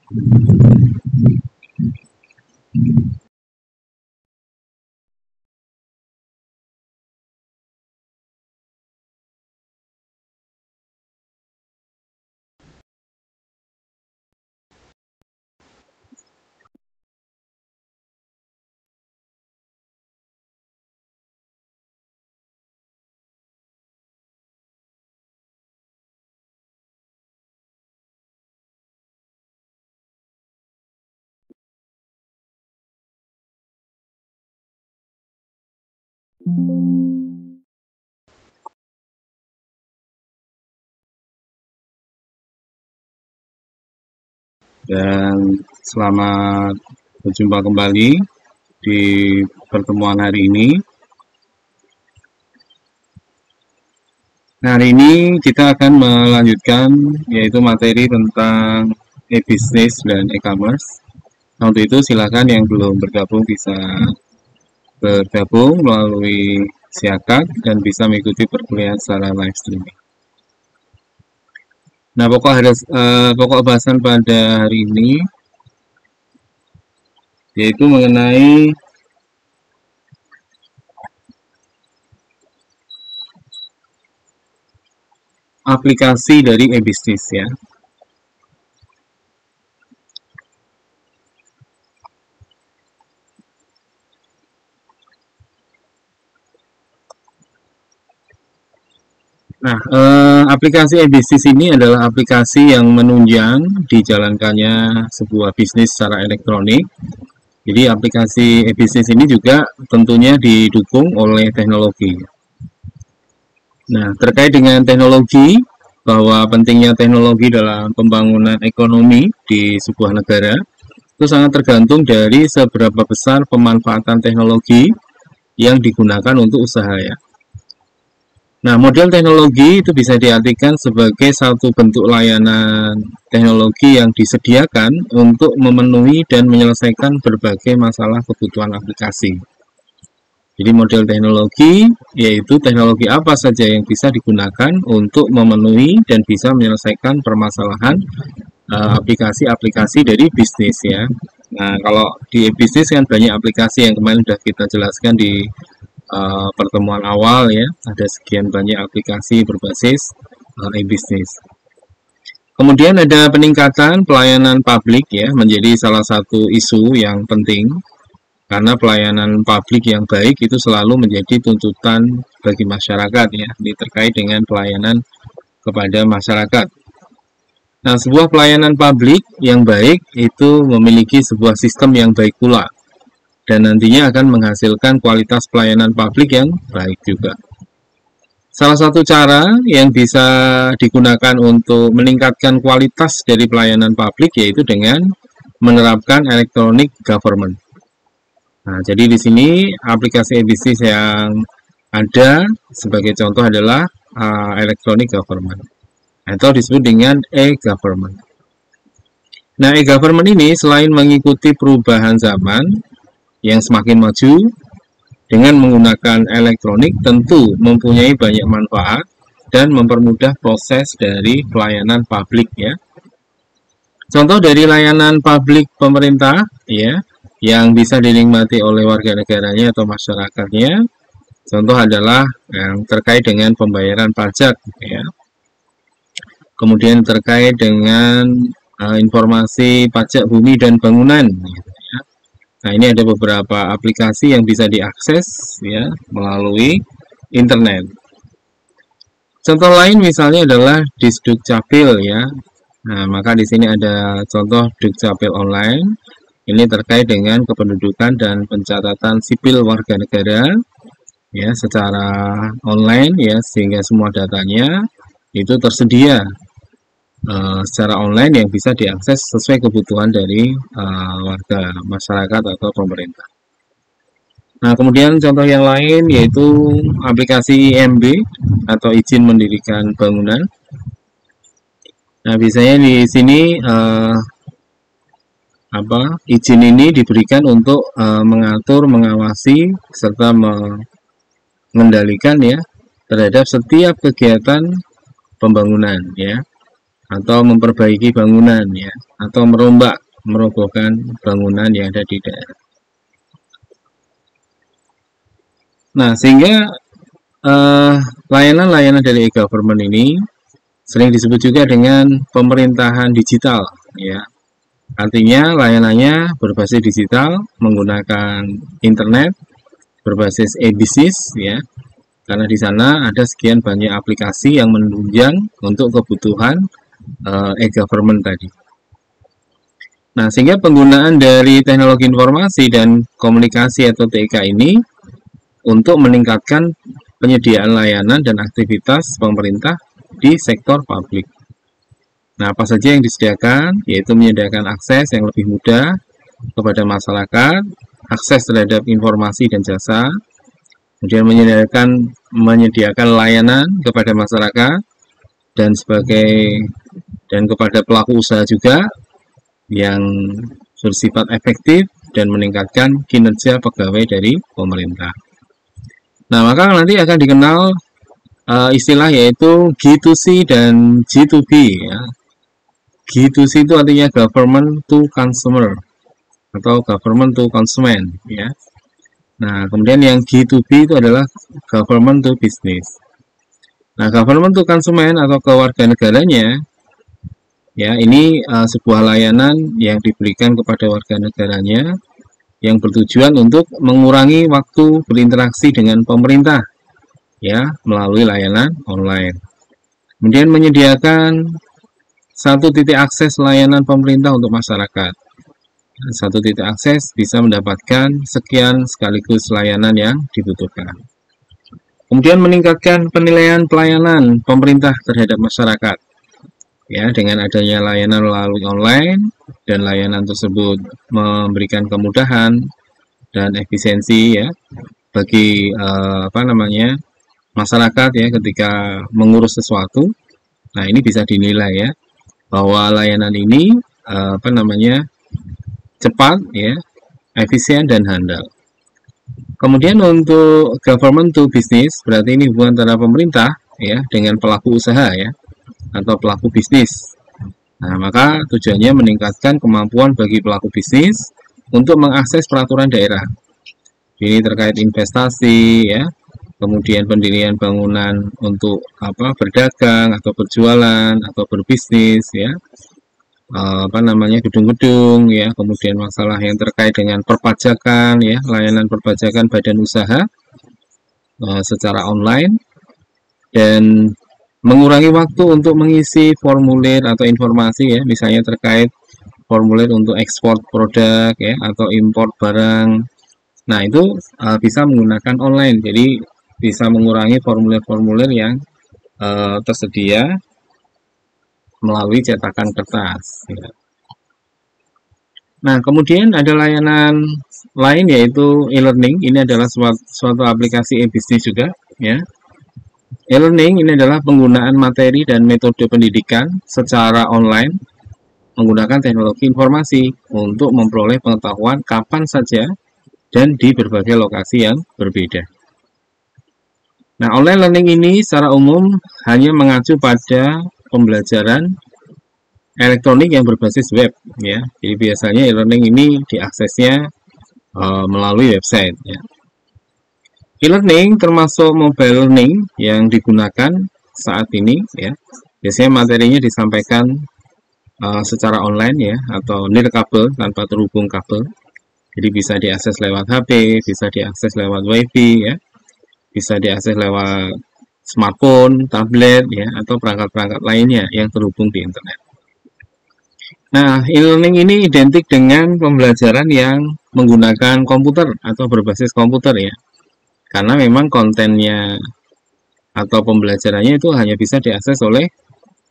Dan selamat berjumpa kembali di pertemuan hari ini. Nah, hari ini kita akan melanjutkan yaitu materi tentang e-business dan e-commerce. Nah, untuk itu silakan yang belum bergabung bisa bergabung melalui Siakak dan bisa mengikuti perkuliahan secara live streaming. Nah, pokok bahasan pada hari ini yaitu mengenai aplikasi dari e-business ya. Nah, aplikasi e-business ini adalah aplikasi yang menunjang dijalankannya sebuah bisnis secara elektronik. Jadi aplikasi e-business ini juga tentunya didukung oleh teknologi. Nah, terkait dengan teknologi, bahwa pentingnya teknologi dalam pembangunan ekonomi di sebuah negara, itu sangat tergantung dari seberapa besar pemanfaatan teknologi yang digunakan untuk usaha ya. Nah, model teknologi itu bisa diartikan sebagai satu bentuk layanan teknologi yang disediakan untuk memenuhi dan menyelesaikan berbagai masalah kebutuhan aplikasi. Jadi model teknologi yaitu teknologi apa saja yang bisa digunakan untuk memenuhi dan bisa menyelesaikan permasalahan aplikasi-aplikasi dari bisnis ya. Nah, kalau di bisnis kan banyak aplikasi yang kemarin sudah kita jelaskan di pertemuan awal ya, ada sekian banyak aplikasi berbasis e-business. Kemudian ada peningkatan pelayanan publik ya, menjadi salah satu isu yang penting karena pelayanan publik yang baik itu selalu menjadi tuntutan bagi masyarakat ya, ini terkait dengan pelayanan kepada masyarakat. Nah, sebuah pelayanan publik yang baik itu memiliki sebuah sistem yang baik pula dan nantinya akan menghasilkan kualitas pelayanan publik yang baik juga. Salah satu cara yang bisa digunakan untuk meningkatkan kualitas dari pelayanan publik yaitu dengan menerapkan electronic government. Nah, jadi di sini aplikasi e-business yang ada sebagai contoh adalah electronic government atau disebut dengan e-government. Nah, e-government ini selain mengikuti perubahan zaman yang semakin maju dengan menggunakan elektronik tentu mempunyai banyak manfaat dan mempermudah proses dari pelayanan publik ya. Contoh dari layanan publik pemerintah ya yang bisa dinikmati oleh warga negaranya atau masyarakatnya, contoh adalah yang terkait dengan pembayaran pajak ya. Kemudian terkait dengan informasi pajak bumi dan bangunan. Nah, ini ada beberapa aplikasi yang bisa diakses ya melalui internet. Contoh lain misalnya adalah Disdukcapil ya. Nah, maka di sini ada contoh Dukcapil online. Ini terkait dengan kependudukan dan pencatatan sipil warga negara ya secara online ya, sehingga semua datanya itu tersedia secara online yang bisa diakses sesuai kebutuhan dari warga masyarakat atau pemerintah. Nah, kemudian contoh yang lain yaitu aplikasi IMB atau izin mendirikan bangunan. Nah, biasanya di sini izin ini diberikan untuk mengatur, mengawasi serta mengendalikan ya terhadap setiap kegiatan pembangunan ya. atau memperbaiki bangunan ya, atau merobohkan bangunan yang ada di daerah. Nah, sehingga layanan-layanan dari e-government ini sering disebut juga dengan pemerintahan digital ya. Artinya layanannya berbasis digital, menggunakan internet, berbasis e-bisnis ya. Karena di sana ada sekian banyak aplikasi yang menunjang untuk kebutuhan e-government tadi. Nah, sehingga penggunaan dari teknologi informasi dan komunikasi atau TIK ini untuk meningkatkan penyediaan layanan dan aktivitas pemerintah di sektor publik. Nah, apa saja yang disediakan? Yaitu menyediakan akses yang lebih mudah kepada masyarakat, akses terhadap informasi dan jasa, kemudian menyediakan layanan kepada masyarakat dan kepada pelaku usaha juga yang bersifat efektif dan meningkatkan kinerja pegawai dari pemerintah. Nah, maka nanti akan dikenal istilah yaitu G2C dan G2B ya. G2C itu artinya government to consumer atau government to consumer ya. Nah, kemudian yang G2B itu adalah government to business. Nah, government to consumer atau kewarganegaranya ya, ini sebuah layanan yang diberikan kepada warga negaranya yang bertujuan untuk mengurangi waktu berinteraksi dengan pemerintah ya melalui layanan online. Kemudian menyediakan satu titik akses layanan pemerintah untuk masyarakat. Satu titik akses bisa mendapatkan sekian sekaligus layanan yang dibutuhkan. Kemudian meningkatkan penilaian pelayanan pemerintah terhadap masyarakat. Ya, dengan adanya layanan melalui online dan layanan tersebut memberikan kemudahan dan efisiensi ya bagi masyarakat ya ketika mengurus sesuatu. Nah, ini bisa dinilai ya bahwa layanan ini cepat ya, efisien dan handal. Kemudian untuk government to business berarti ini hubungan antara pemerintah ya dengan pelaku usaha ya atau pelaku bisnis. Nah, maka tujuannya meningkatkan kemampuan bagi pelaku bisnis untuk mengakses peraturan daerah. Ini terkait investasi ya, kemudian pendirian bangunan untuk berdagang atau berjualan atau berbisnis ya. Gedung-gedung ya, kemudian masalah yang terkait dengan perpajakan ya, layanan perpajakan badan usaha secara online dan mengurangi waktu untuk mengisi formulir atau informasi ya, misalnya terkait formulir untuk ekspor produk ya atau impor barang. Nah, itu bisa menggunakan online, jadi bisa mengurangi formulir-formulir yang tersedia melalui cetakan kertas ya. Nah, kemudian ada layanan lain yaitu e-learning. Ini adalah suatu aplikasi e-bisnis juga ya. E-learning ini adalah penggunaan materi dan metode pendidikan secara online menggunakan teknologi informasi untuk memperoleh pengetahuan kapan saja dan di berbagai lokasi yang berbeda. Nah, online learning ini secara umum hanya mengacu pada pembelajaran elektronik yang berbasis web ya. Jadi biasanya e-learning ini diaksesnya melalui website ya. E-learning termasuk mobile learning yang digunakan saat ini ya. Biasanya materinya disampaikan secara online ya atau nirkabel tanpa terhubung kabel. Jadi bisa diakses lewat HP, bisa diakses lewat WiFi ya. Bisa diakses lewat smartphone, tablet ya atau perangkat-perangkat lainnya yang terhubung di internet. Nah, e-learning ini identik dengan pembelajaran yang menggunakan komputer atau berbasis komputer ya. Karena memang kontennya atau pembelajarannya itu hanya bisa diakses oleh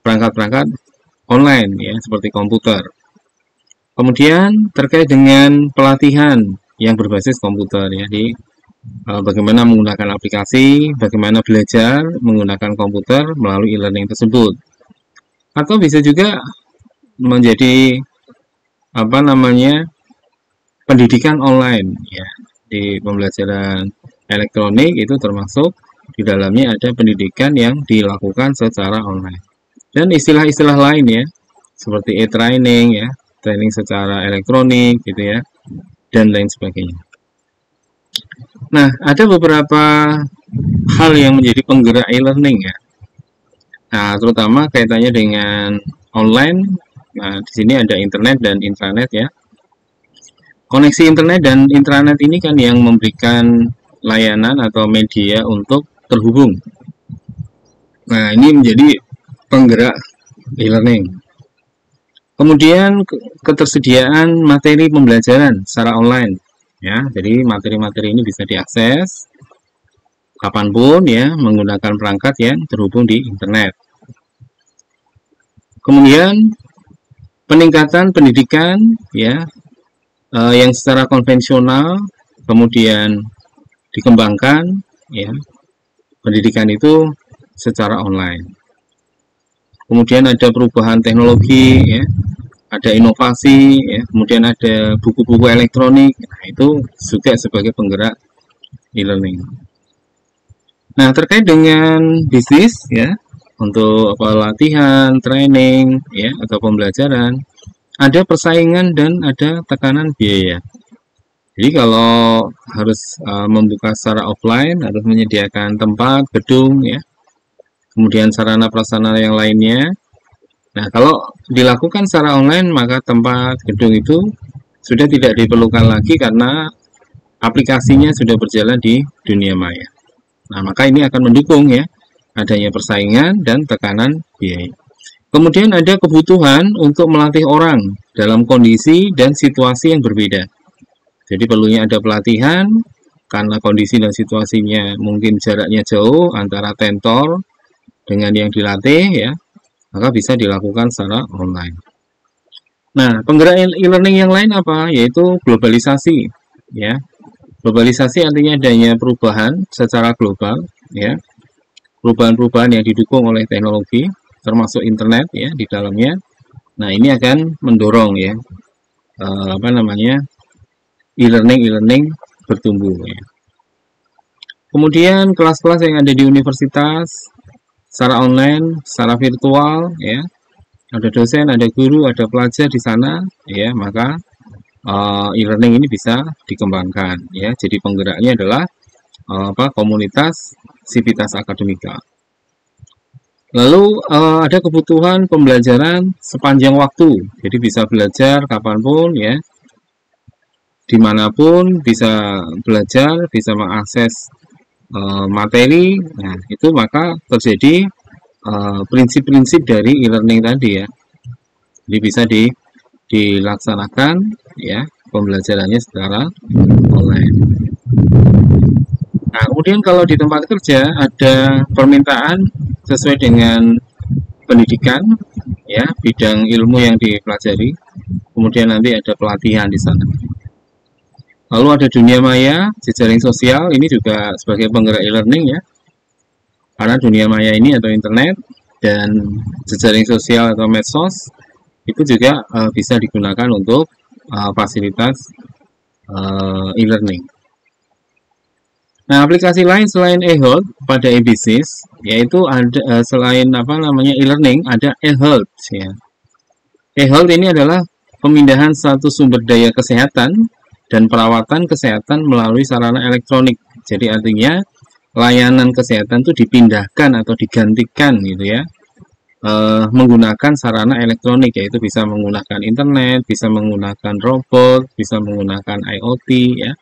perangkat-perangkat online ya, seperti komputer. Kemudian terkait dengan pelatihan yang berbasis komputer ya, jadi bagaimana menggunakan aplikasi, bagaimana belajar menggunakan komputer melalui e-learning tersebut. Atau bisa juga menjadi pendidikan online ya. Di pembelajaran elektronik itu termasuk di dalamnya ada pendidikan yang dilakukan secara online. dan istilah-istilah lain ya, seperti e-training ya, training secara elektronik gitu ya, dan lain sebagainya. Nah, ada beberapa hal yang menjadi penggerak e-learning ya. Nah, terutama kaitannya dengan online. Nah, di sini ada internet dan intranet ya. Koneksi internet dan intranet ini kan yang memberikan layanan atau media untuk terhubung. Nah, ini menjadi penggerak e-learning. Kemudian ketersediaan materi pembelajaran secara online ya. Jadi materi-materi ini bisa diakses kapanpun ya, menggunakan perangkat yang terhubung di internet. Kemudian peningkatan pendidikan ya, yang secara konvensional kemudian dikembangkan ya, pendidikan itu secara online. Kemudian ada perubahan teknologi ya, ada inovasi ya, kemudian ada buku-buku elektronik. Nah, itu juga sebagai penggerak e-learning. Nah, terkait dengan bisnis ya, untuk latihan, training ya, atau pembelajaran, ada persaingan dan ada tekanan biaya. Jadi kalau harus membuka secara offline, harus menyediakan tempat, gedung ya, kemudian sarana prasarana yang lainnya. Nah, kalau dilakukan secara online, maka tempat, gedung itu sudah tidak diperlukan lagi karena aplikasinya sudah berjalan di dunia maya. Nah, maka ini akan mendukung ya, adanya persaingan dan tekanan biaya. Kemudian ada kebutuhan untuk melatih orang dalam kondisi dan situasi yang berbeda. Jadi perlunya ada pelatihan, karena kondisi dan situasinya mungkin jaraknya jauh antara tentor dengan yang dilatih ya, maka bisa dilakukan secara online. Nah, penggerak e-learning yang lain apa? Yaitu globalisasi ya. Globalisasi artinya adanya perubahan secara global ya. Perubahan-perubahan yang didukung oleh teknologi termasuk internet ya di dalamnya. Nah, ini akan mendorong ya e-learning bertumbuh ya. Kemudian kelas-kelas yang ada di universitas secara online, secara virtual ya, ada dosen, ada guru, ada pelajar di sana ya, maka e-learning ini bisa dikembangkan ya. Jadi penggeraknya adalah komunitas Civitas Akademika. Lalu ada kebutuhan pembelajaran sepanjang waktu, jadi bisa belajar kapanpun ya, dimanapun bisa belajar, bisa mengakses materi. Nah, itu maka terjadi prinsip-prinsip dari e-learning tadi ya. Jadi bisa dilaksanakan ya pembelajarannya secara online. Nah, kemudian kalau di tempat kerja ada permintaan sesuai dengan pendidikan ya, bidang ilmu yang dipelajari. Kemudian nanti ada pelatihan di sana. Lalu ada dunia maya, jejaring sosial, ini juga sebagai penggerak e-learning ya. Karena dunia maya ini atau internet dan jejaring sosial atau medsos itu juga bisa digunakan untuk fasilitas e-learning. Nah, aplikasi lain selain eHealth pada e-business yaitu ada selain e-learning ada eHealth ya. eHealth ini adalah pemindahan satu sumber daya kesehatan dan perawatan kesehatan melalui sarana elektronik. Jadi artinya layanan kesehatan itu dipindahkan atau digantikan gitu ya, menggunakan sarana elektronik, yaitu bisa menggunakan internet, bisa menggunakan robot, bisa menggunakan IoT ya.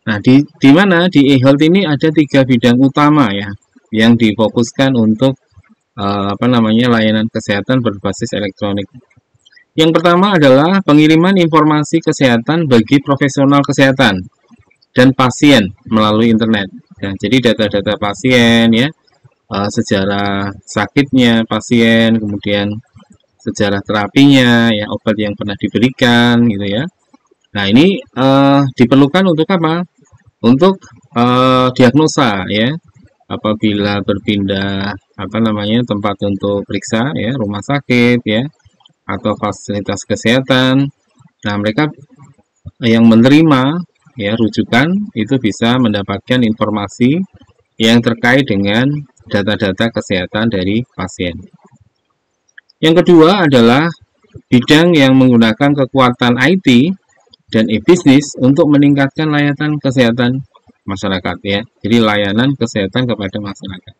Nah, di mana di eHealth ini ada 3 bidang utama ya yang difokuskan untuk layanan kesehatan berbasis elektronik. Yang pertama adalah pengiriman informasi kesehatan bagi profesional kesehatan dan pasien melalui internet. Nah, jadi data-data pasien ya, sejarah sakitnya pasien, kemudian sejarah terapinya, ya obat yang pernah diberikan gitu ya. Nah, ini diperlukan untuk apa? Untuk diagnosa ya. Apabila berpindah tempat untuk periksa ya, rumah sakit ya, atau fasilitas kesehatan. Nah, mereka yang menerima ya rujukan itu bisa mendapatkan informasi yang terkait dengan data-data kesehatan dari pasien. Yang kedua adalah bidang yang menggunakan kekuatan IT dan e-bisnis untuk meningkatkan layanan kesehatan masyarakat ya. Jadi layanan kesehatan kepada masyarakat.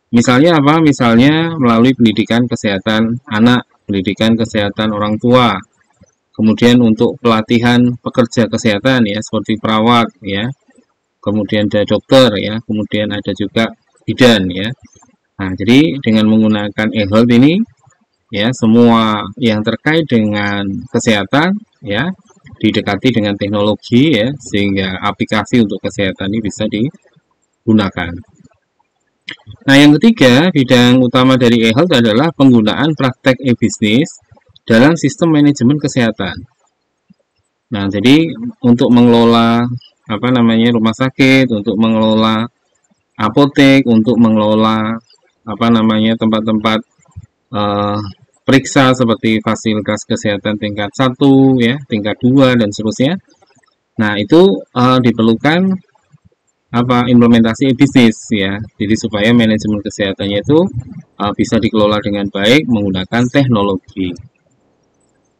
Misalnya apa? Misalnya melalui pendidikan kesehatan anak, pendidikan kesehatan orang tua, kemudian untuk pelatihan pekerja kesehatan ya, seperti perawat ya, kemudian ada dokter ya, kemudian ada juga bidan ya. Nah, jadi dengan menggunakan e-health ini ya, semua yang terkait dengan kesehatan ya didekati dengan teknologi ya, sehingga aplikasi untuk kesehatan ini bisa digunakan. Nah, yang ketiga, bidang utama dari e-health adalah penggunaan praktek e-bisnis dalam sistem manajemen kesehatan. Nah, jadi untuk mengelola rumah sakit, untuk mengelola apotek, untuk mengelola tempat-tempat periksa seperti fasilitas kesehatan tingkat 1 ya, tingkat 2 dan seterusnya. Nah, itu diperlukan implementasi e-bisnis ya. Jadi supaya manajemen kesehatannya itu bisa dikelola dengan baik menggunakan teknologi.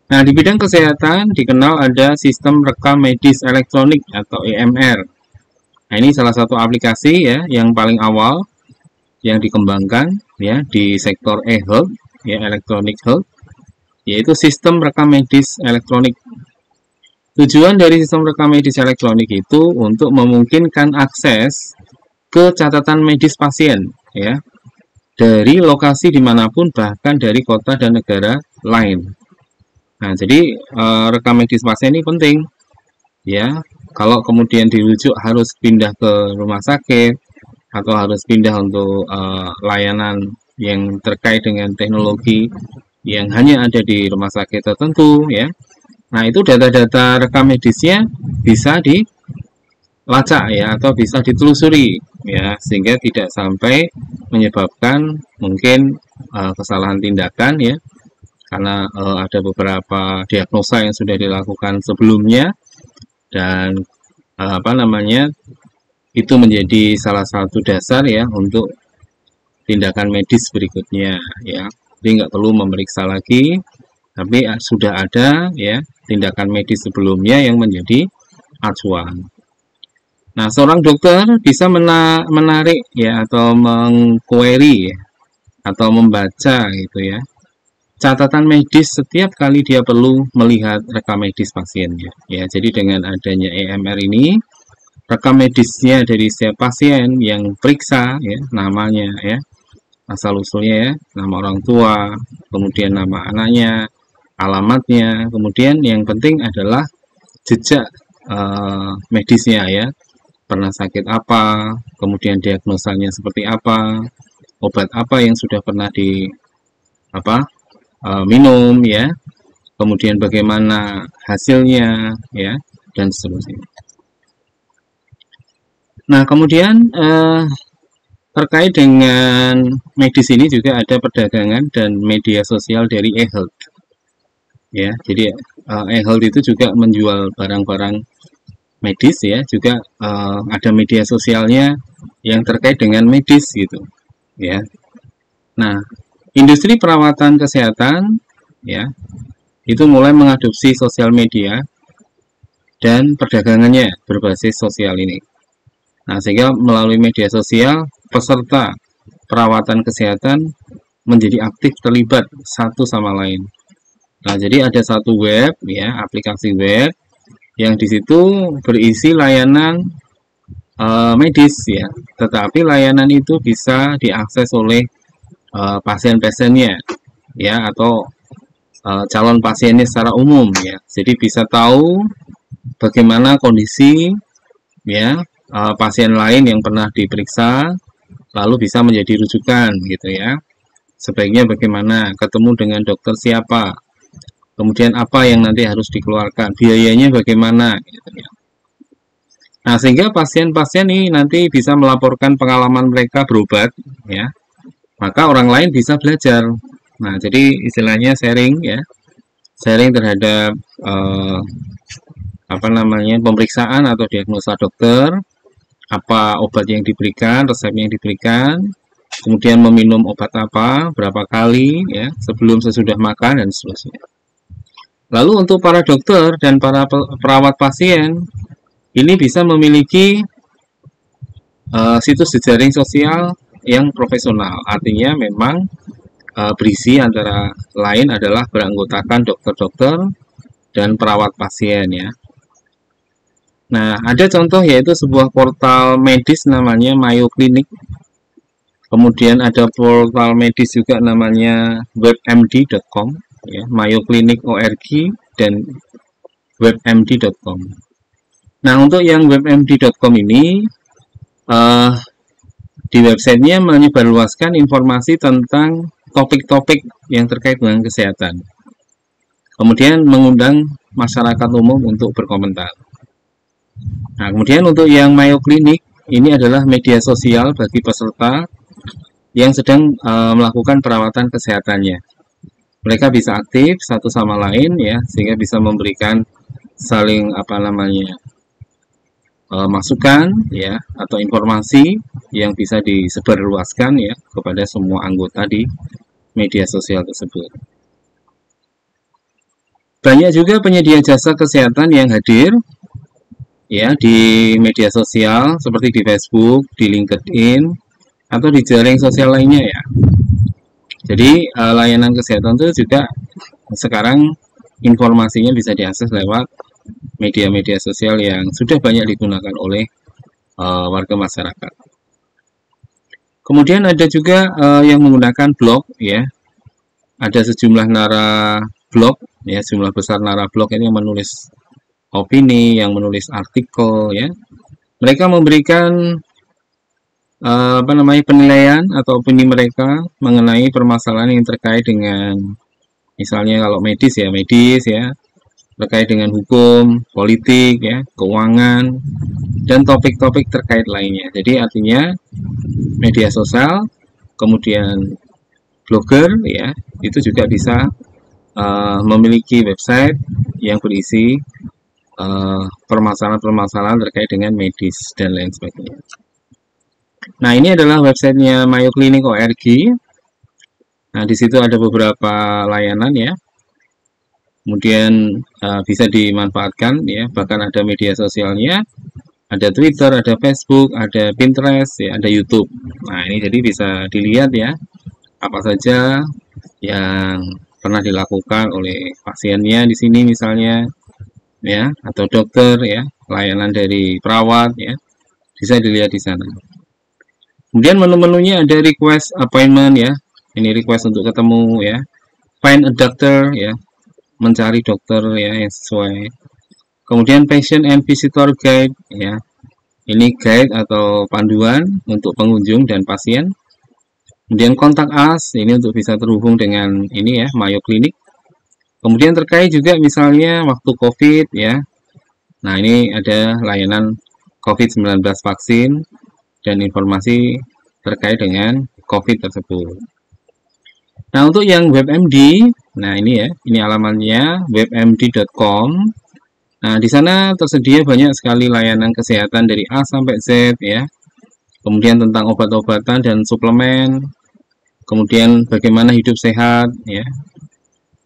Nah, di bidang kesehatan dikenal ada sistem rekam medis elektronik atau EMR. Nah, ini salah satu aplikasi ya yang paling awal yang dikembangkan ya di sektor e-health ya, electronic health, yaitu sistem rekam medis elektronik. Tujuan dari sistem rekam medis elektronik itu untuk memungkinkan akses ke catatan medis pasien ya dari lokasi dimanapun, bahkan dari kota dan negara lain. Nah, jadi rekam medis pasien ini penting ya. Kalau kemudian dirujuk harus pindah ke rumah sakit atau harus pindah untuk layanan yang terkait dengan teknologi yang hanya ada di rumah sakit tertentu ya. Nah, itu data-data rekam medisnya bisa dilacak ya, atau bisa ditelusuri ya, sehingga tidak sampai menyebabkan mungkin kesalahan tindakan ya, karena ada beberapa diagnosa yang sudah dilakukan sebelumnya dan itu menjadi salah satu dasar ya untuk tindakan medis berikutnya ya. Jadi nggak perlu memeriksa lagi, tapi sudah ada ya tindakan medis sebelumnya yang menjadi acuan. Nah, seorang dokter bisa menarik ya atau mengquery ya, atau membaca gitu ya catatan medis setiap kali dia perlu melihat rekam medis pasiennya ya. Jadi dengan adanya EMR ini, rekam medisnya dari setiap pasien yang periksa ya, namanya ya, asal usulnya ya, nama orang tua, kemudian nama anaknya, alamatnya, kemudian yang penting adalah jejak medisnya ya, pernah sakit apa, kemudian diagnosanya seperti apa, obat apa yang sudah pernah minum ya, kemudian bagaimana hasilnya ya, dan seterusnya. Nah, kemudian terkait dengan medis ini juga ada perdagangan dan media sosial dari e-health ya. Jadi e-health itu juga menjual barang-barang medis ya, juga ada media sosialnya yang terkait dengan medis gitu ya. Nah, industri perawatan kesehatan ya itu mulai mengadopsi sosial media dan perdagangannya berbasis sosial ini. Nah, sehingga melalui media sosial peserta perawatan kesehatan menjadi aktif terlibat satu sama lain. Nah, jadi ada satu web ya, aplikasi web yang di situ berisi layanan medis ya, tetapi layanan itu bisa diakses oleh pasien-pasiennya ya, atau calon pasiennya secara umum ya. Jadi bisa tahu bagaimana kondisi ya pasien lain yang pernah diperiksa, lalu bisa menjadi rujukan gitu ya. Sebaiknya bagaimana, ketemu dengan dokter siapa, kemudian apa yang nanti harus dikeluarkan, biayanya bagaimana gitu ya. Nah, sehingga pasien-pasien ini nanti bisa melaporkan pengalaman mereka berobat ya, maka orang lain bisa belajar. Nah, jadi istilahnya sharing ya, sharing terhadap pemeriksaan atau diagnosa dokter, apa obat yang diberikan, resep yang diberikan, kemudian meminum obat apa, berapa kali, ya, sebelum sesudah makan, dan seterusnya. Lalu untuk para dokter dan para perawat pasien, ini bisa memiliki situs jejaring sosial yang profesional. Artinya memang berisi antara lain adalah beranggotakan dokter-dokter dan perawat pasien, ya. Nah, ada contoh yaitu sebuah portal medis namanya Mayo Clinic. Kemudian ada portal medis juga namanya webmd.com, ya, Mayo Clinic org dan webmd.com. Nah, untuk yang webmd.com ini di websitenya menyebarluaskan informasi tentang topik-topik yang terkait dengan kesehatan. Kemudian mengundang masyarakat umum untuk berkomentar. Nah, kemudian untuk yang Mayo Clinic, ini adalah media sosial bagi peserta yang sedang melakukan perawatan kesehatannya. Mereka bisa aktif satu sama lain, ya, sehingga bisa memberikan saling masukan, ya, atau informasi yang bisa disebarluaskan, ya, kepada semua anggota di media sosial tersebut. Banyak juga penyedia jasa kesehatan yang hadir, ya, di media sosial seperti di Facebook, di LinkedIn, atau di jaring sosial lainnya, ya. Jadi layanan kesehatan itu juga sekarang informasinya bisa diakses lewat media-media sosial yang sudah banyak digunakan oleh warga masyarakat. Kemudian ada juga yang menggunakan blog, ya. Ada sejumlah nara blog, ya, jumlah besar nara blog ini yang menulis opini, yang menulis artikel, ya. Mereka memberikan penilaian atau opini mereka mengenai permasalahan yang terkait dengan, misalnya kalau medis, ya, terkait dengan hukum, politik, ya, keuangan, dan topik-topik terkait lainnya. Jadi artinya media sosial, kemudian blogger, ya, itu juga bisa memiliki website yang berisi permasalahan-permasalahan terkait dengan medis dan lain sebagainya. Nah, ini adalah websitenya Mayo Clinic org. Nah, di situ ada beberapa layanan, ya. Kemudian bisa dimanfaatkan, ya. Bahkan ada media sosialnya, ada Twitter, ada Facebook, ada Pinterest, ya, ada YouTube. Nah, ini jadi bisa dilihat, ya, apa saja yang pernah dilakukan oleh pasiennya di sini misalnya, ya, atau dokter, ya, layanan dari perawat, ya, bisa dilihat di sana. Kemudian menu-menunya ada request appointment, ya, ini request untuk ketemu, ya, find a doctor, ya, mencari dokter, ya, yang sesuai. Kemudian patient and visitor guide, ya, ini guide atau panduan untuk pengunjung dan pasien. Kemudian kontak us, ini untuk bisa terhubung dengan ini, ya, Mayo Clinic. Kemudian terkait juga misalnya waktu COVID, ya. Nah, ini ada layanan COVID-19 vaksin dan informasi terkait dengan COVID tersebut. Nah, untuk yang WebMD, nah ini, ya, ini alamatnya webmd.com. Nah, di sana tersedia banyak sekali layanan kesehatan dari A sampai Z, ya. Kemudian tentang obat-obatan dan suplemen. Kemudian bagaimana hidup sehat, ya.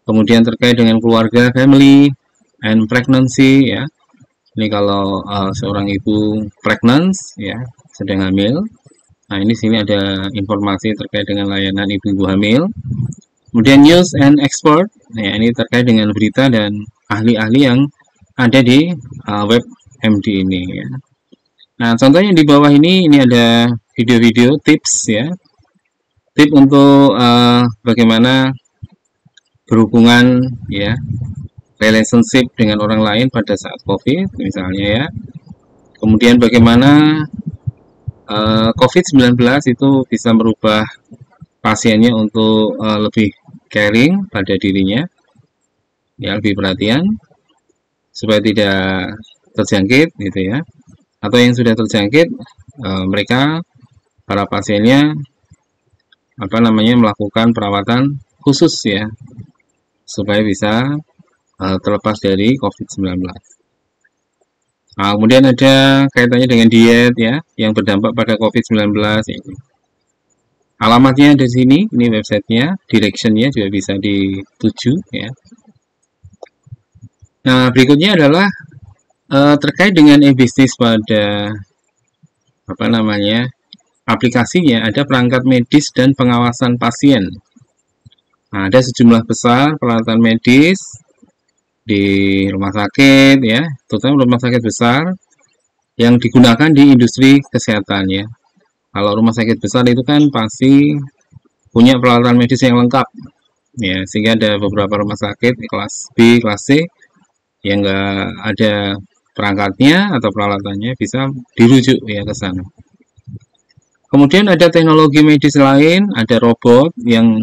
Kemudian terkait dengan keluarga, family, and pregnancy, ya. Ini kalau seorang ibu pregnant, ya, sedang hamil. Nah, ini sini ada informasi terkait dengan layanan ibu-ibu hamil. Kemudian news and expert, ya, ini terkait dengan berita dan ahli-ahli yang ada di web MD ini, ya. Nah, contohnya di bawah ini ada video-video tips, ya. Tip untuk bagaimana berhubungan, ya, relationship dengan orang lain pada saat COVID misalnya, ya. Kemudian bagaimana COVID-19 itu bisa merubah pasiennya untuk lebih caring pada dirinya, ya, lebih perhatian supaya tidak terjangkit, gitu, ya. Atau yang sudah terjangkit, mereka para pasiennya melakukan perawatan khusus, ya, supaya bisa terlepas dari COVID-19. Nah, kemudian ada kaitannya dengan diet, ya, yang berdampak pada COVID-19 ini. Alamatnya di sini, ini websitenya, directionnya juga bisa dituju ya. Nah, berikutnya adalah terkait dengan e-bisnis pada apa namanya aplikasinya, ada perangkat medis dan pengawasan pasien. Nah, ada sejumlah besar peralatan medis di rumah sakit ya, terutama rumah sakit besar yang digunakan di industri kesehatan ya. Kalau rumah sakit besar itu kan pasti punya peralatan medis yang lengkap ya, sehingga ada beberapa rumah sakit kelas B, kelas C yang nggak ada perangkatnya atau peralatannya, bisa dirujuk ya ke sana. Kemudian ada teknologi medis lain, ada robot yang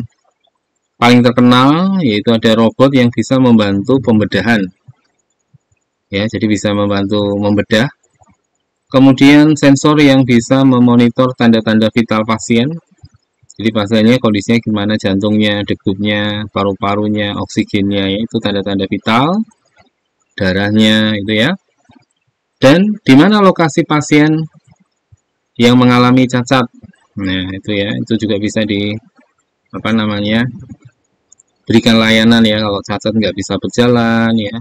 paling terkenal, yaitu ada robot yang bisa membantu pembedahan ya, jadi bisa membantu membedah. Kemudian sensor yang bisa memonitor tanda-tanda vital pasien, jadi pasiennya kondisinya gimana, jantungnya, degupnya, paru-parunya, oksigennya, ya, itu tanda-tanda vital, darahnya itu ya. Dan di mana lokasi pasien yang mengalami cacat, nah itu ya, itu juga bisa di apa namanya berikan layanan ya, kalau cacat nggak bisa berjalan ya,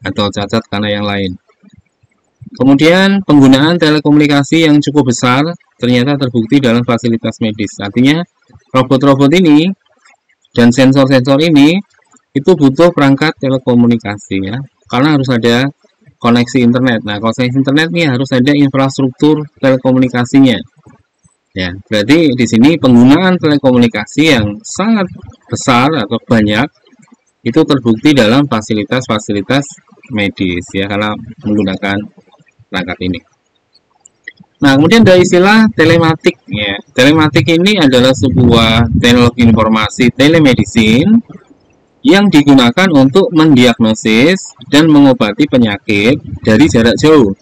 atau cacat karena yang lain. Kemudian penggunaan telekomunikasi yang cukup besar ternyata terbukti dalam fasilitas medis. Artinya robot-robot ini dan sensor-sensor ini itu butuh perangkat telekomunikasi ya, karena harus ada koneksi internet. Nah, koneksi internet ini harus ada infrastruktur telekomunikasinya. Ya, berarti di sini penggunaan telekomunikasi yang sangat besar atau banyak itu terbukti dalam fasilitas-fasilitas medis ya, karena menggunakan perangkat ini. Nah, kemudian ada istilah telematik ya. Telematik ini adalah sebuah teknologi informasi telemedicine yang digunakan untuk mendiagnosis dan mengobati penyakit dari jarak jauh.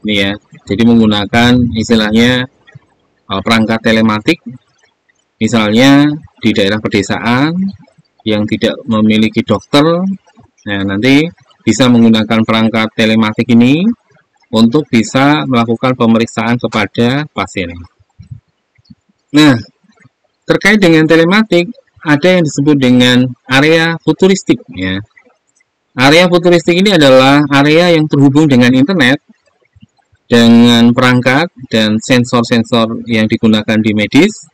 Ini ya. Jadi menggunakan istilahnya perangkat telematik, misalnya di daerah pedesaan yang tidak memiliki dokter, nah nanti bisa menggunakan perangkat telematik ini untuk bisa melakukan pemeriksaan kepada pasien. Nah, terkait dengan telematik, ada yang disebut dengan area futuristik ya. Area futuristik ini adalah area yang terhubung dengan internet, dengan perangkat dan sensor-sensor yang digunakan di medis,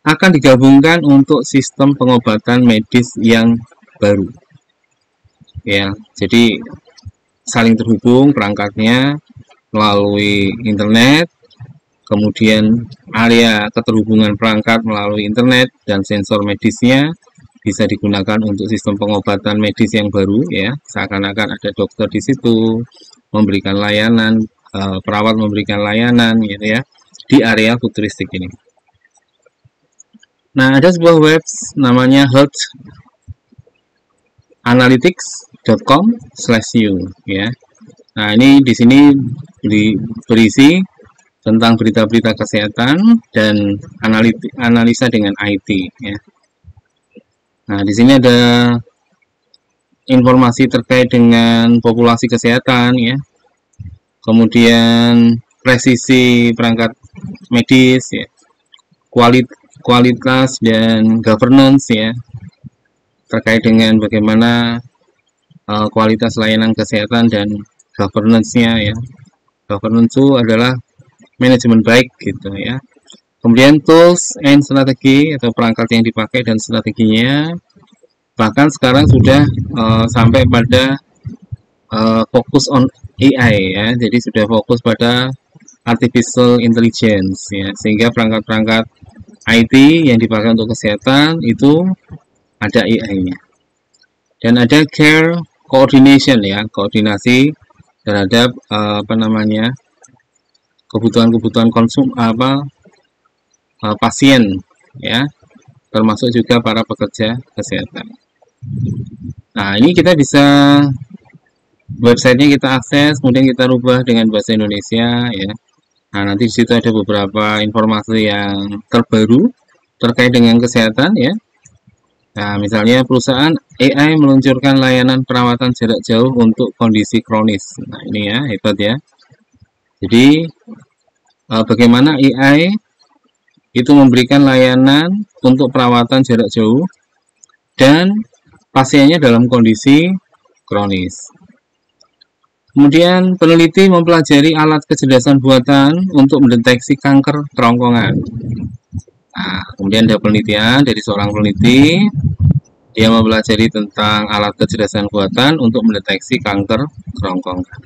akan digabungkan untuk sistem pengobatan medis yang baru. Ya, jadi saling terhubung perangkatnya melalui internet, kemudian area keterhubungan perangkat melalui internet dan sensor medisnya bisa digunakan untuk sistem pengobatan medis yang baru ya, seakan-akan ada dokter di situ memberikan layanan, perawat memberikan layanan gitu ya, di area futuristik ini. Nah, ada sebuah web namanya healthanalytics.com/u ya. Nah, ini di sini berisi tentang berita-berita kesehatan dan analisa dengan IT ya. Nah, di sini ada informasi terkait dengan populasi kesehatan ya. Kemudian presisi perangkat medis ya. Kualitas dan governance ya. Terkait dengan bagaimana kualitas layanan kesehatan dan governance-nya ya. Governance itu adalah manajemen baik gitu ya. Kemudian tools and strategi atau perangkat yang dipakai dan strateginya, bahkan sekarang sudah sampai pada fokus on AI ya. Jadi sudah fokus pada artificial intelligence ya, sehingga perangkat-perangkat IT yang dipakai untuk kesehatan itu ada AI-nya. Dan ada care coordination ya, koordinasi terhadap kebutuhan-kebutuhan pasien ya, termasuk juga para pekerja kesehatan. Nah, ini kita bisa websitenya kita akses, kemudian kita rubah dengan bahasa Indonesia ya. Nah, nanti di situ ada beberapa informasi yang terbaru terkait dengan kesehatan ya. Nah, misalnya perusahaan AI meluncurkan layanan perawatan jarak jauh untuk kondisi kronis. Nah, ini ya, hebat ya. Jadi bagaimana AI itu memberikan layanan untuk perawatan jarak jauh dan pasiennya dalam kondisi kronis. Kemudian peneliti mempelajari alat kecerdasan buatan untuk mendeteksi kanker kerongkongan. Nah, kemudian ada penelitian dari seorang peneliti, dia mempelajari tentang alat kecerdasan buatan untuk mendeteksi kanker kerongkongan.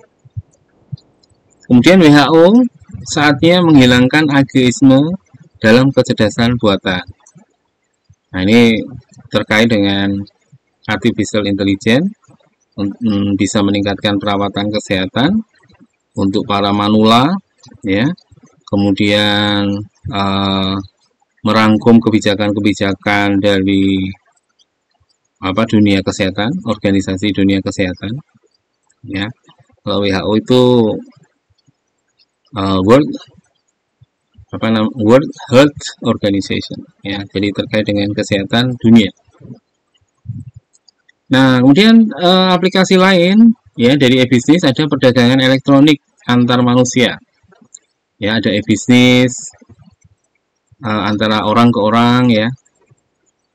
Kemudian WHO saatnya menghilangkan ageisme dalam kecerdasan buatan. Nah, ini terkait dengan artificial intelligence, bisa meningkatkan perawatan kesehatan untuk para manula, ya. Kemudian merangkum kebijakan-kebijakan dari dunia kesehatan, organisasi dunia kesehatan, ya. Kalau WHO itu World Health Organization, ya. Jadi terkait dengan kesehatan dunia. Nah, kemudian aplikasi lain ya dari e-bisnis ada perdagangan elektronik antar manusia. Ya, ada e-bisnis antara orang ke orang, ya,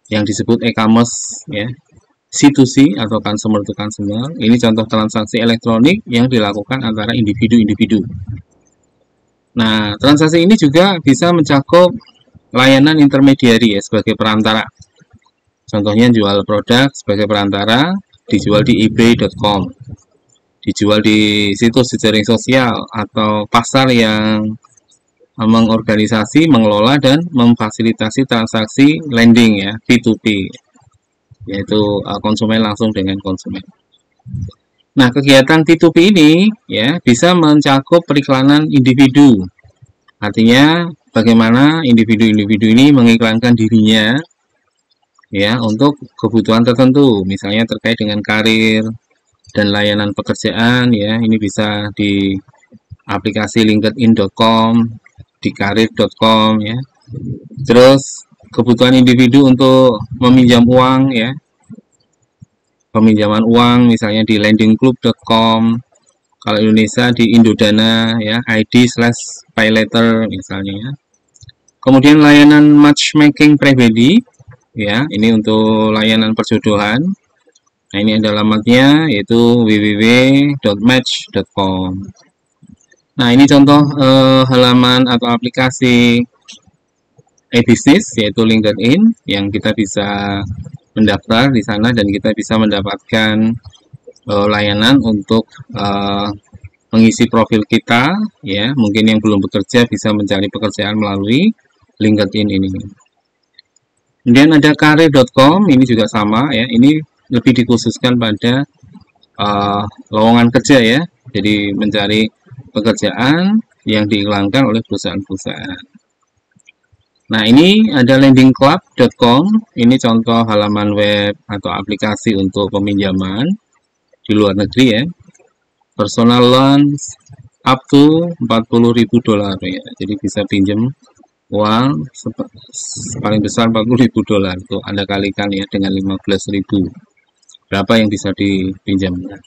yang disebut e-commerce, ya, C2C atau consumer to consumer. Ini contoh transaksi elektronik yang dilakukan antara individu-individu. Nah, transaksi ini juga bisa mencakup layanan intermediari, ya, sebagai perantara. Contohnya jual produk sebagai perantara, dijual di ebay.com, dijual di situs jejaring sosial atau pasar yang mengorganisasi, mengelola, dan memfasilitasi transaksi lending, ya, P2P, yaitu konsumen langsung dengan konsumen. Nah, kegiatan P2P ini, ya, bisa mencakup periklanan individu. Artinya bagaimana individu-individu ini mengiklankan dirinya, ya, untuk kebutuhan tertentu, misalnya terkait dengan karir dan layanan pekerjaan, ya. Ini bisa di aplikasi linkedin.com, di karir.com, ya. Terus kebutuhan individu untuk meminjam uang, ya, peminjaman uang misalnya di lendingclub.com, kalau Indonesia di Indodana, ya, ID/paylater misalnya, ya. Kemudian layanan matchmaking pribadi, ya, ini untuk layanan perjodohan. Nah, ini ada alamatnya, yaitu www.match.com. Nah, ini contoh halaman atau aplikasi e-bisnis, yaitu LinkedIn, yang kita bisa mendaftar di sana dan kita bisa mendapatkan layanan untuk mengisi profil kita, ya. Mungkin yang belum bekerja bisa mencari pekerjaan melalui LinkedIn ini. Kemudian ada karir.com, ini juga sama, ya. Ini lebih dikhususkan pada lowongan kerja, ya. Jadi mencari pekerjaan yang diiklankan oleh perusahaan-perusahaan. Nah, ini ada lendingclub.com, ini contoh halaman web atau aplikasi untuk peminjaman di luar negeri, ya. Personal loans up to $40.000, ya. Jadi bisa pinjam uang paling besar $40.000, itu Anda kalikan, ya, dengan 15.000, berapa yang bisa dipinjamkan.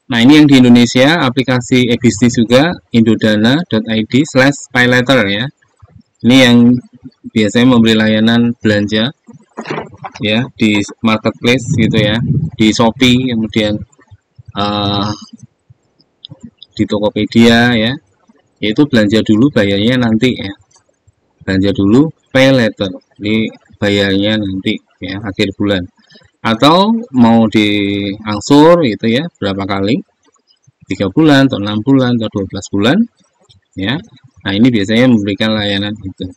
Nah, ini yang di Indonesia, aplikasi e-bisnis juga, indodana.id/paylater, ya. Ini yang biasanya memberi layanan belanja, ya, di marketplace gitu, ya, di Shopee, kemudian di Tokopedia, ya, yaitu belanja dulu, bayarnya nanti, ya. Belanja dulu, pay later, ini bayarnya nanti, ya, akhir bulan. Atau mau diangsur gitu, ya, berapa kali, 3 bulan atau 6 bulan atau 12 bulan, ya. Nah, ini biasanya memberikan layanan itu.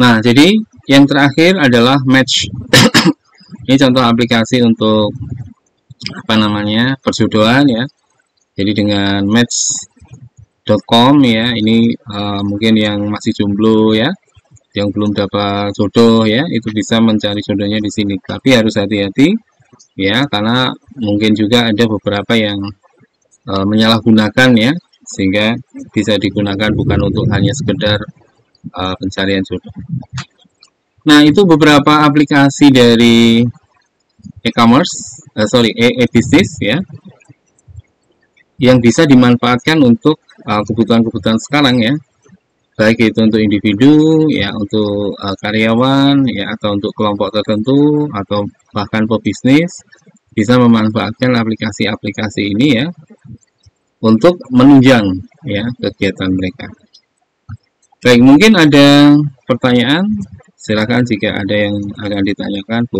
Nah, jadi yang terakhir adalah Match. Ini contoh aplikasi untuk perjodohan, ya. Jadi dengan Match.com, ya, ini mungkin yang masih jomblo, ya, yang belum dapat jodoh, ya, itu bisa mencari jodohnya di sini. Tapi harus hati-hati, ya, karena mungkin juga ada beberapa yang menyalahgunakan, ya, sehingga bisa digunakan bukan untuk hanya sekedar pencarian jodoh. Nah, itu beberapa aplikasi dari e-commerce, e-business, ya. yang bisa dimanfaatkan untuk kebutuhan-kebutuhan sekarang ya, baik itu untuk individu ya, untuk karyawan ya, atau untuk kelompok tertentu, atau bahkan pebisnis bisa memanfaatkan aplikasi-aplikasi ini ya untuk menunjang ya kegiatan mereka. Baik, mungkin ada pertanyaan, silakan jika ada yang akan ditanyakan.